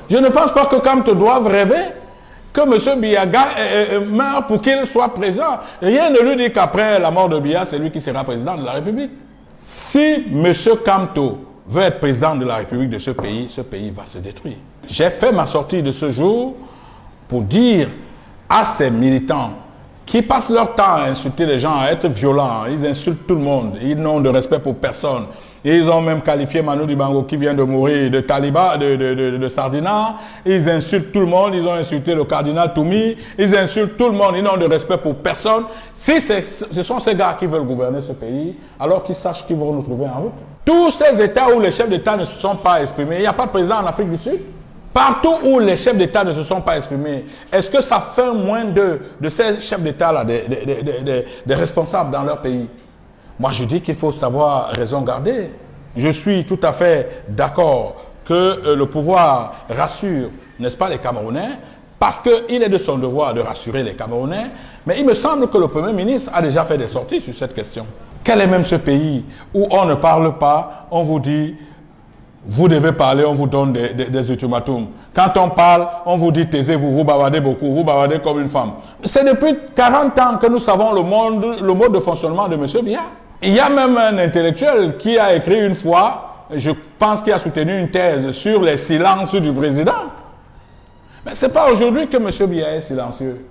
Je ne pense pas que Kamto doive rêver que M. Biya meure pour qu'il soit président. Rien ne lui dit qu'après la mort de Biya, c'est lui qui sera président de la République. Si M. Kamto veut être président de la République de ce pays va se détruire. J'ai fait ma sortie de ce jour pour dire à ces militants qui passent leur temps à insulter les gens, à être violents, ils insultent tout le monde, ils n'ont de respect pour personne. Ils ont même qualifié Manu Dibango qui vient de mourir de Taliban, de Sardina. Ils insultent tout le monde, ils ont insulté le cardinal Toumi, ils insultent tout le monde, ils n'ont de respect pour personne. Si ce sont ces gars qui veulent gouverner ce pays, alors qu'ils sachent qu'ils vont nous trouver en route. Tous ces États où les chefs d'État ne se sont pas exprimés, il n'y a pas de président en Afrique du Sud. Partout où les chefs d'État ne se sont pas exprimés, est-ce que ça fait moins de ces chefs d'État-là des responsables dans leur pays? Moi, je dis qu'il faut savoir raison garder. Je suis tout à fait d'accord que le pouvoir rassure, n'est-ce pas, les Camerounais, parce qu'il est de son devoir de rassurer les Camerounais, mais il me semble que le Premier ministre a déjà fait des sorties sur cette question. Quel est même ce pays où on ne parle pas, on vous dit... Vous devez parler, on vous donne des ultimatums. Quand on parle, on vous dit taisez-vous, vous bavardez beaucoup, vous bavardez comme une femme. C'est depuis 40 ans que nous savons le mode de fonctionnement de M. Biya. Il y a même un intellectuel qui a écrit une fois, je pense qu'il a soutenu une thèse sur les silences du président. Mais ce n'est pas aujourd'hui que M. Biya est silencieux.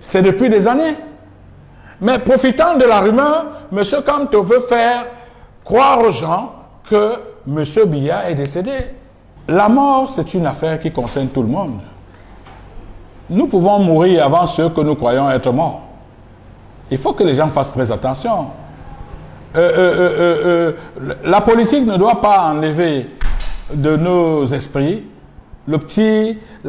C'est depuis des années. Mais profitant de la rumeur, M. Kamto veut faire croire aux gens que M. Biya est décédé. La mort, c'est une affaire qui concerne tout le monde. Nous pouvons mourir avant ceux que nous croyons être morts. Il faut que les gens fassent très attention. La politique ne doit pas enlever de nos esprits la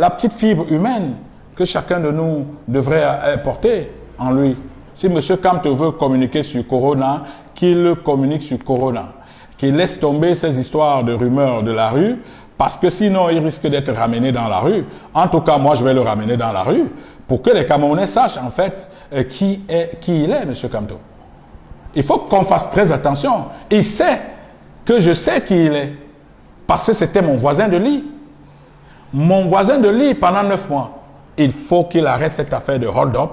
petite fibre humaine que chacun de nous devrait porter en lui. Si M. Kamto veut communiquer sur Corona, qu'il communique sur Corona. Qu'il laisse tomber ces histoires de rumeurs de la rue, parce que sinon il risque d'être ramené dans la rue. En tout cas, moi je vais le ramener dans la rue, pour que les Camerounais sachent en fait qui il est, M. Kamto. Il faut qu'on fasse très attention. Il sait que je sais qui il est, parce que c'était mon voisin de lit. Mon voisin de lit pendant 9 mois. Il faut qu'il arrête cette affaire de hold-up.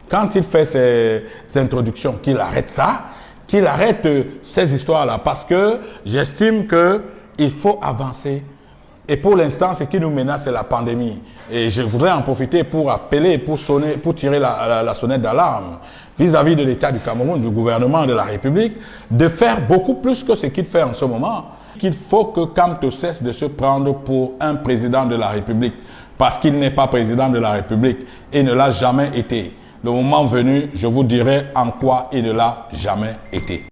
Quand il fait ses introductions, qu'il arrête ça, qu'il arrête ces histoires-là, parce que j'estime qu'il faut avancer. Et pour l'instant, ce qui nous menace, c'est la pandémie. Et je voudrais en profiter pour appeler, pour tirer la sonnette d'alarme vis-à-vis de l'État du Cameroun, du gouvernement de la République, de faire beaucoup plus que ce qu'il fait en ce moment. Qu'il faut que Kamto cesse de se prendre pour un président de la République, parce qu'il n'est pas président de la République et ne l'a jamais été. Le moment venu, je vous dirai en quoi il ne l'a jamais été.